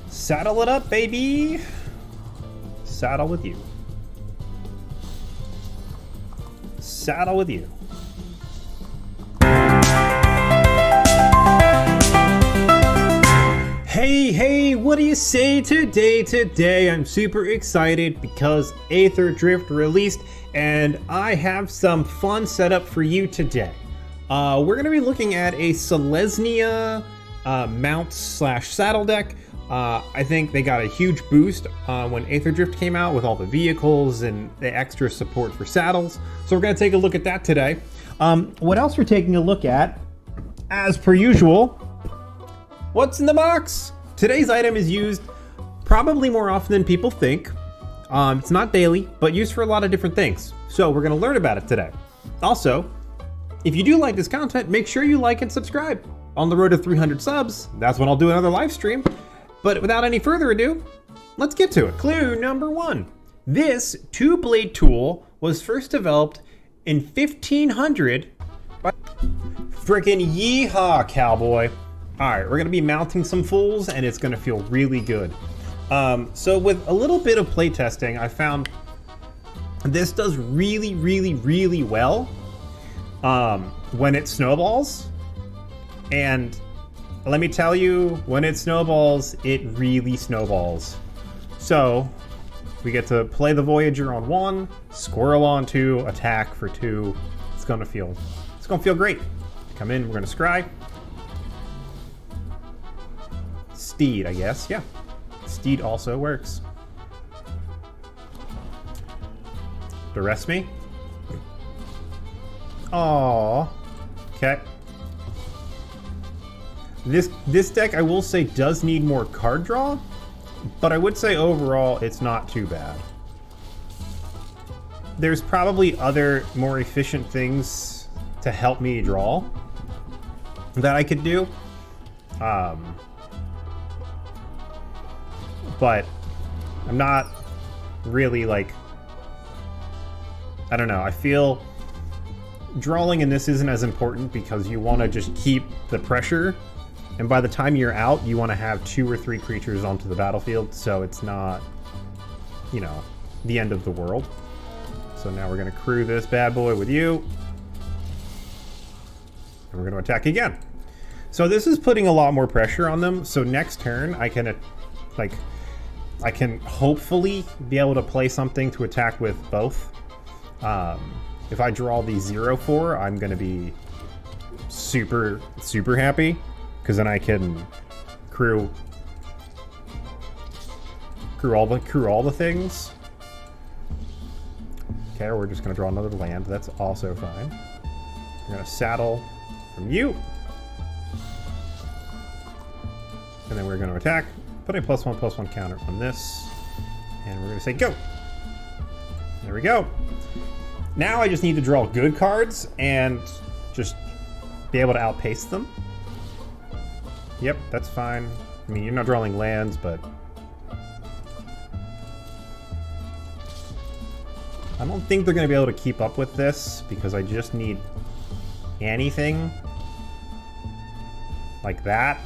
Saddle it up, baby. Saddle with you. Saddle with you. Hey, what do you say today? Today I'm super excited because Aether Drift released and I have some fun set up for you today. We're going to be looking at a Selesnya mount / saddle deck. I think they got a huge boost when Aether Drift came out with all the vehicles and the extra support for saddles. So we're going to take a look at that today. What else we're taking a look at, as per usual, what's in the box? Today's item is used probably more often than people think. It's not daily, but used for a lot of different things. So we're going to learn about it today. Also, if you do like this content, make sure you like and subscribe. On the road to 300 subs, that's when I'll do another live stream. But without any further ado, let's get to it. Clue number 1. This two-blade tool was first developed in 1500 by frickin' yeehaw, cowboy. All right, we're gonna be mounting some fools and it's gonna feel really good. So with a little bit of playtesting, I found this does really well when it snowballs. And let me tell you, when it snowballs, it really snowballs. So we get to play the Voyager on 1, Squirrel on 2, attack for 2. It's gonna feel great. Come in, we're gonna scry. Steed, I guess, yeah. Steed also works. Duress me. Aww. Okay. This deck, I will say, does need more card draw, but I would say overall it's not too bad. There's probably other more efficient things to help me draw that I could do. But I'm not really like, I don't know, I feel drawing in this isn't as important because you want to just keep the pressure, and by the time you're out you want to have 2 or 3 creatures onto the battlefield, so it's not, you know, the end of the world. So now we're going to crew this bad boy with you, and we're going to attack again. So this is putting a lot more pressure on them, so next turn I can hopefully be able to play something to attack with both. If I draw the 0/4, I'm going to be super happy, because then I can crew all the things. Okay, we're just going to draw another land. That's also fine. We're going to saddle from you. And then we're going to attack. Put a +1/+1 counter on this, and we're going to say go. There we go. Now I just need to draw good cards and just be able to outpace them. Yep, that's fine. I mean, you're not drawing lands, but I don't think they're going to be able to keep up with this because I just need anything like that.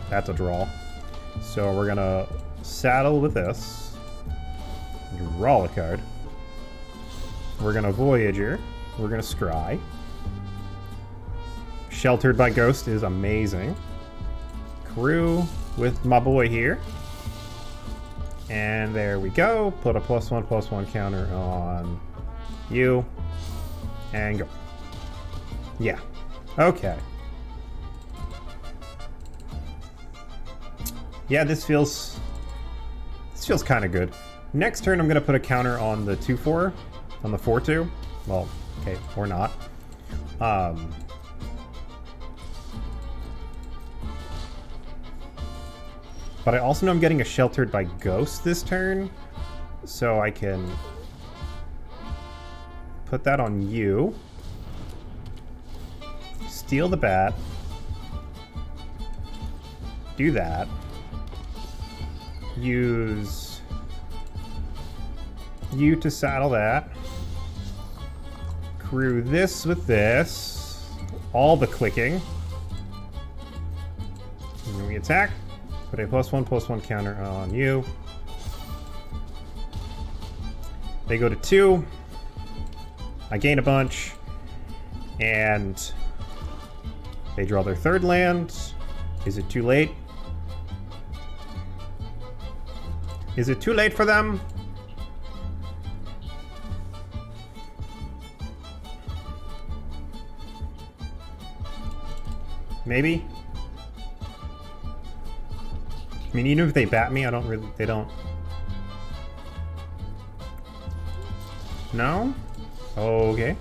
That's a draw. So we're gonna saddle with this, draw a card. We're gonna Voyager, we're gonna scry. Sheltered by Ghost is amazing. Crew with my boy here. And there we go. Put a +1/+1 counter on you. And go. Yeah. Okay. Yeah, this feels kind of good. Next turn, I'm going to put a counter on the 2/4, on the 4/2. Well, okay, or not. But I also know I'm getting a Sheltered by Ghost this turn, so I can put that on you. Steal the bat. Do that. Use you to saddle that. Crew this with this. All the clicking. And then we attack Put a +1/+1 counter on you. They go to 2. I gain a bunch. And they draw their 3rd land. Is it too late? Is it too late for them? Maybe? I mean, even if they bat me, they don't. No? Okay.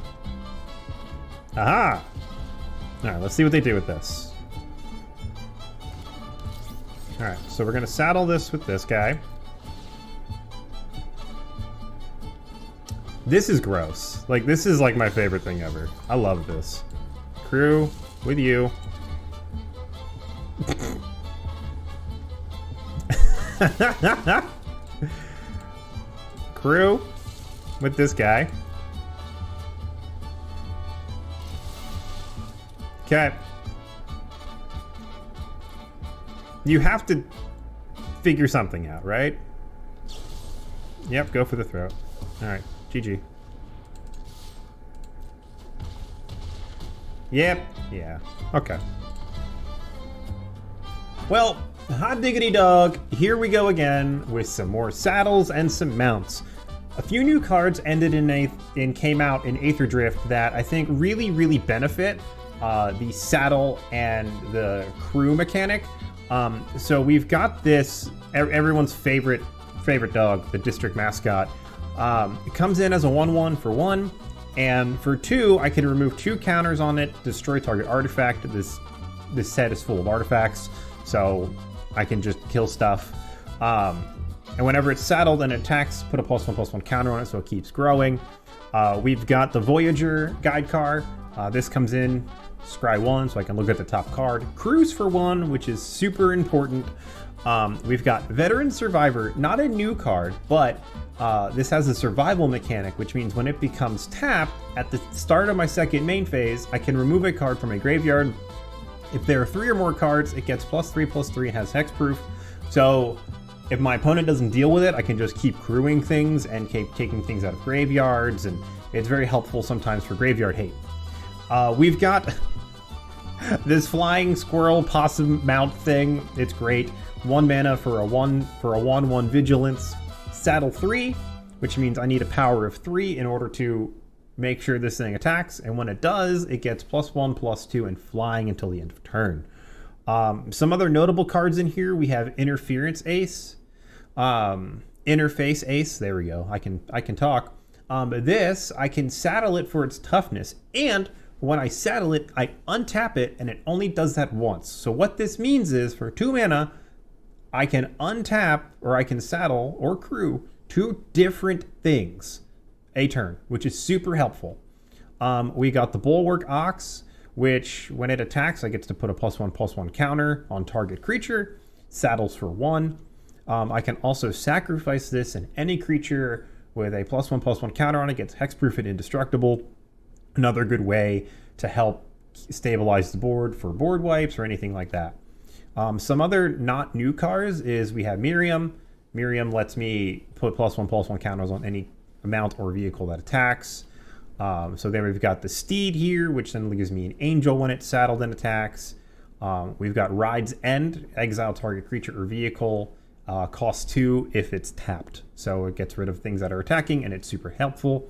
Aha! Alright, let's see what they do with this. Alright, so we're gonna saddle this with this guy. This is gross. Like, this is like my favorite thing ever. I love this. Crew, with you. Crew, with this guy. Okay. You have to figure something out, right? Yep, go for the throat. Alright, GG. Yep, yeah, okay. Well, hot diggity dog, here we go again with some more saddles and some mounts. A few new cards came out in Aether Drift that I think really benefit the saddle and the crew mechanic. So we've got this, everyone's favorite dog, the district mascot. It comes in as a 1/1 for 1, and for 2, I can remove 2 counters on it, destroy target artifact. This set is full of artifacts, so I can just kill stuff. And whenever it's saddled and attacks, put a +1/+1 counter on it so it keeps growing. We've got the Voyager Glidecar. This comes in, scry 1, so I can look at the top card. Cruise for 1, which is super important. We've got Veteran Survivor, not a new card, but this has a survival mechanic, which means when it becomes tapped, at the start of my second main phase, I can remove a card from a graveyard. If there are 3 or more cards, it gets +3/+3 and has hexproof. So if my opponent doesn't deal with it, I can just keep crewing things and keep taking things out of graveyards, and it's very helpful sometimes for graveyard hate. We've got this flying squirrel possum mount thing. It's great. 1 mana for a 1/1 vigilance. Saddle 3, which means I need a power of 3 in order to make sure this thing attacks, and when it does, it gets +1/+2 and flying until the end of turn. Some other notable cards in here, we have Interference Ace, Interface Ace, there we go, I can talk. This, I can saddle it for its toughness, and when I saddle it, I untap it, and it only does that once. So what this means is, for 2 mana, I can untap, or I can saddle, or crew, 2 different things a turn, which is super helpful. We got the Bulwark Ox, which when it attacks, I get to put a +1/+1 counter on target creature, saddles for 1. I can also sacrifice this, and any creature with a +1/+1 counter on it gets hexproof and indestructible. Another good way to help stabilize the board for board wipes or anything like that. Some other not new cards is we have Miriam. Miriam lets me put +1/+1 counters on any amount or vehicle that attacks. So then we've got the Steed here, which then gives me an Angel when it's saddled and attacks. We've got Ride's End, exile target creature or vehicle, cost 2 if it's tapped. So it gets rid of things that are attacking, and it's super helpful.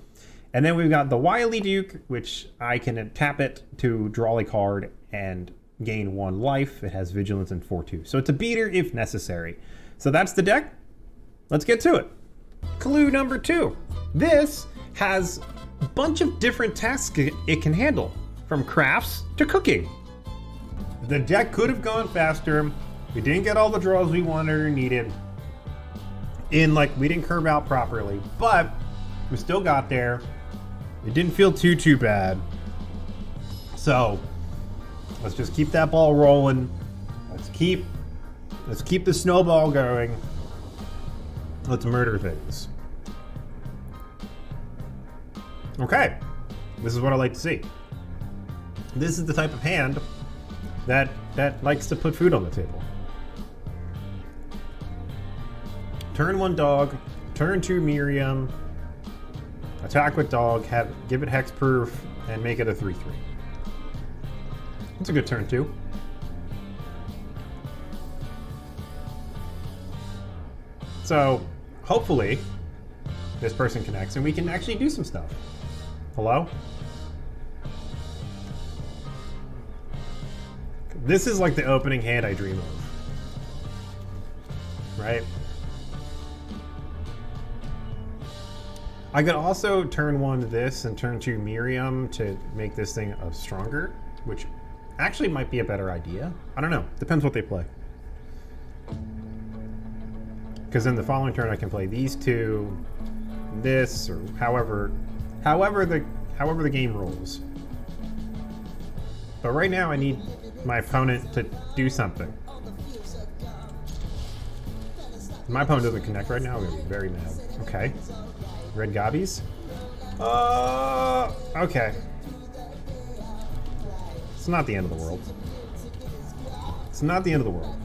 And then we've got the Wylie Duke, which I can tap it to draw a card and gain 1 life. It has vigilance and 4/2. So it's a beater if necessary. So that's the deck. Let's get to it. Clue number 2. This has a bunch of different tasks it can handle, from crafts to cooking. The deck could have gone faster. We didn't get all the draws we wanted or needed. We didn't curve out properly, but we still got there. It didn't feel too bad. So let's just keep that ball rolling. Let's keep the snowball going. Let's murder things. Okay, this is what I like to see. This is the type of hand that likes to put food on the table. turn 1 dog, turn 2 Miriam, attack with dog, give it hexproof, and make it a 3/3. That's a good turn 2. So, hopefully, this person connects and we can actually do some stuff. Hello? This is like the opening hand I dream of. Right? I could also turn 1 this and turn 2 Miriam to make this thing stronger, which actually might be a better idea. I don't know. Depends what they play. Because in the following turn I can play these 2, this, or however the game rolls. But right now I need my opponent to do something. If my opponent doesn't connect right now, I'm gonna be very mad. Okay. Red gobbies? Okay. It's not the end of the world. It's not the end of the world.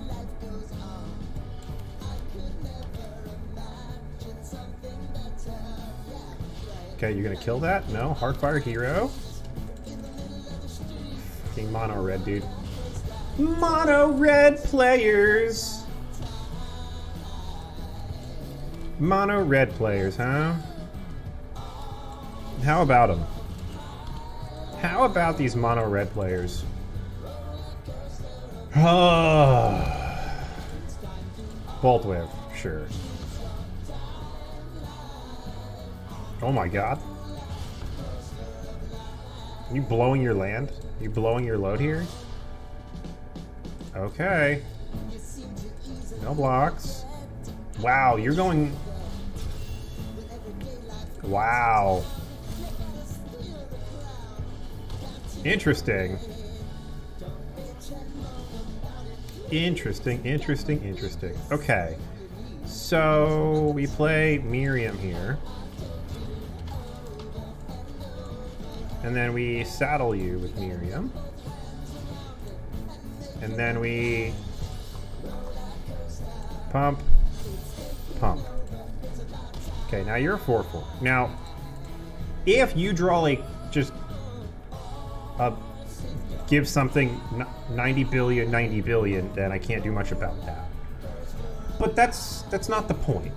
Okay, you're gonna kill that? No? Heartfire Hero? Fucking mono red, dude. Mono red players! Mono red players, huh? How about them? How about these mono red players? Bolt Whip, sure. Oh my god. Are you blowing your land? Are you blowing your load here? Okay. No blocks. Wow, you're going... Wow. Interesting. Interesting. Okay. So, we play Miriam here. And then we saddle you with Miriam. And then we pump. Okay, now you're a 4/4. Now, if you draw like just give something 90 billion, then I can't do much about that. But that's not the point.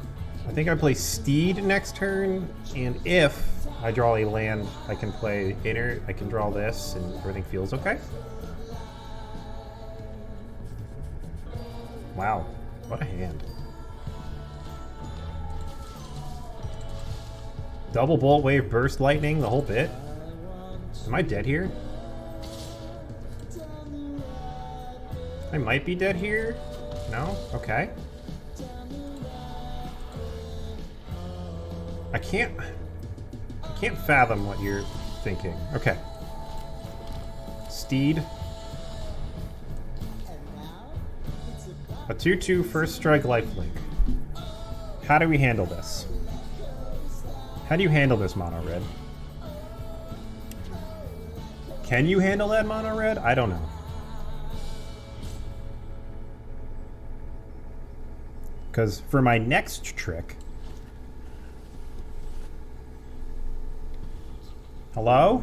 I think I play Steed next turn, and if I draw a land, I can play Inner, I can draw this, and everything feels okay. Wow, what a hand. Double Bolt Wave, Burst Lightning, the whole bit. Am I dead here? I might be dead here. No? Okay. I can't fathom what you're thinking. Okay. Steed. A 2/2 first strike lifelink. How do we handle this? How do you handle this, mono red? Can you handle that, mono red? I don't know. Because for my next trick... Hello?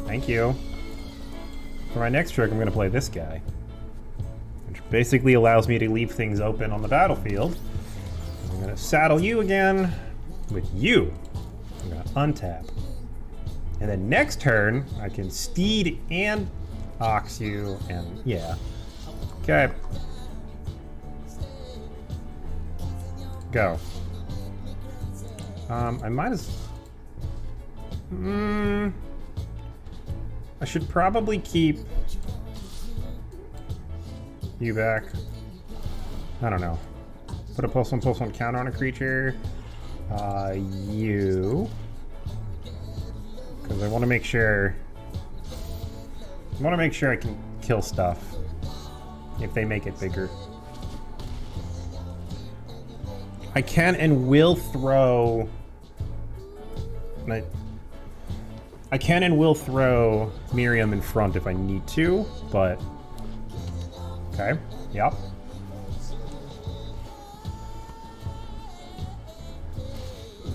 Thank you. For my next trick, I'm going to play this guy. Which basically allows me to leave things open on the battlefield. I'm going to saddle you again with you. I'm going to untap. And then next turn, I can Steed and Ox you, and yeah. Okay. Go. I might as... I should probably keep you back. I don't know. Put a +1/+1 counter on a creature. You. Because I want to make sure... I can kill stuff if they make it bigger. I can and will throw... I can and will throw Miriam in front if I need to, but... Okay, yep.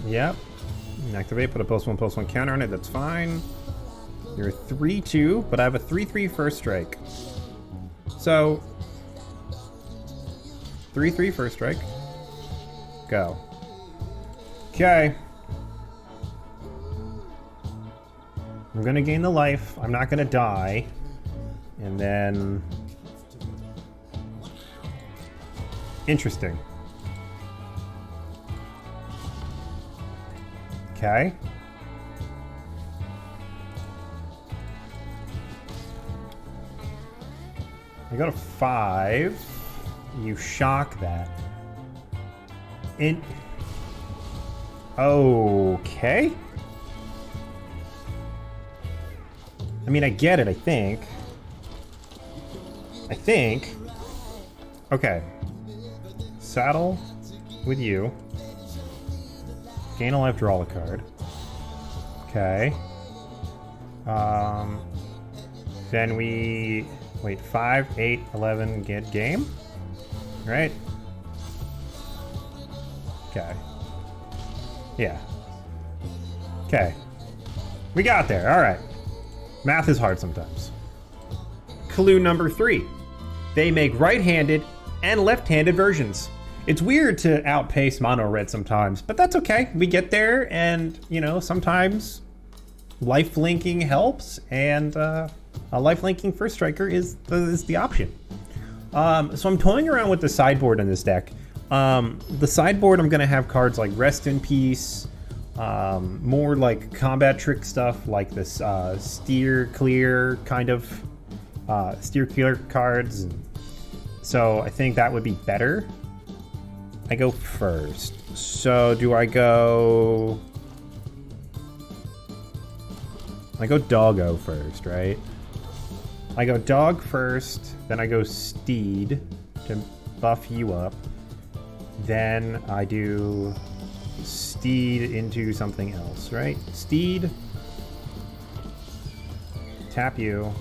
Yep. Activate, put a +1/+1 counter on it, that's fine. You're 3/2, but I have a 3/3 first strike. So, 3/3 first strike. Go. Okay. I'm gonna gain the life. I'm not gonna die. And then... Interesting. Okay. I go to 5. You shock that. Okay. I mean, I get it, I think. Okay. Saddle with you. Gain a life, draw a card. Okay. Then we... Wait, 5, 8, 11, get game? Right? Okay. Yeah. Okay. We got there, alright. Math is hard sometimes. Clue number 3. They make right-handed and left-handed versions. It's weird to outpace mono red sometimes, but that's okay. We get there, and, you know, sometimes life linking helps, and a life linking first striker is the option. So I'm toying around with the sideboard in this deck. The sideboard, I'm going to have cards like Rest in Peace, more like combat trick stuff like this steer clear kind of steer clear cards. So I think that would be better. I go first. So do I go... I go doggo first, right? I go dog first, then I go steed to buff you up. Then I do steed into something else, right? Steed. Tap you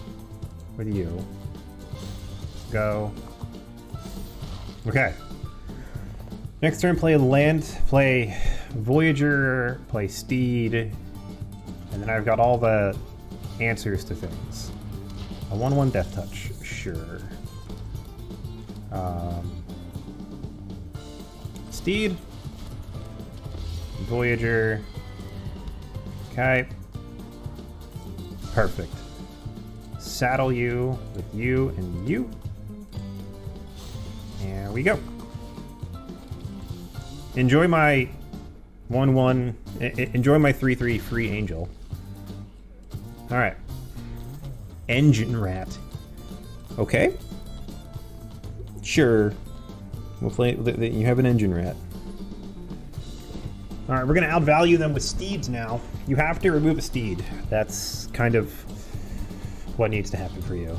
with you. Go. Okay. Next turn, play land, play Voyager, play Steed, and then I've got all the answers to things. A 1/1 Death Touch, sure. Steed, Voyager, okay, perfect. Saddle you with you and you. There we go. Enjoy my 1/1, enjoy my 3/3 free angel. All right. Engine rat. Okay. Sure. We'll play, you have an engine rat. All right, we're gonna outvalue them with steeds now. You have to remove a steed. That's kind of what needs to happen for you.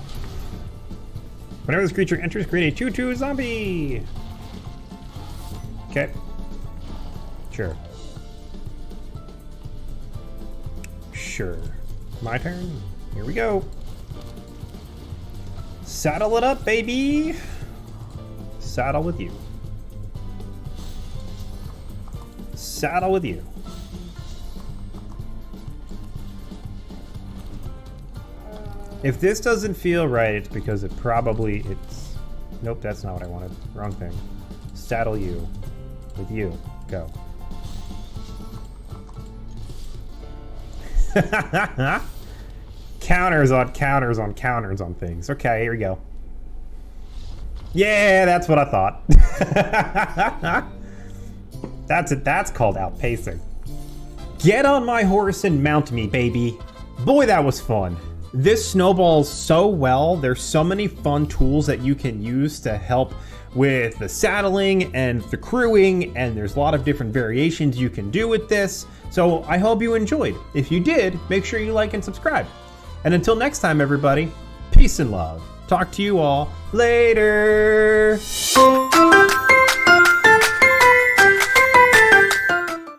Whenever this creature enters, create a 2/2 zombie. Okay. Sure. Sure. My turn. Here we go. Saddle it up, baby. Saddle with you. Saddle with you. If this doesn't feel right, it's because it's... Nope, that's not what I wanted. Wrong thing. Saddle you with you. Go. Counters on counters on counters on things. Okay, here we go. Yeah, that's what I thought. That's it. That's called outpacing. Get on my horse and mount me, baby. Boy, that was fun. This snowballs so well. There's so many fun tools that you can use to help with the saddling and the crewing, and there's a lot of different variations you can do with this. So I hope you enjoyed. If you did, make sure you like and subscribe. And until next time, everybody, peace and love. Talk to you all later.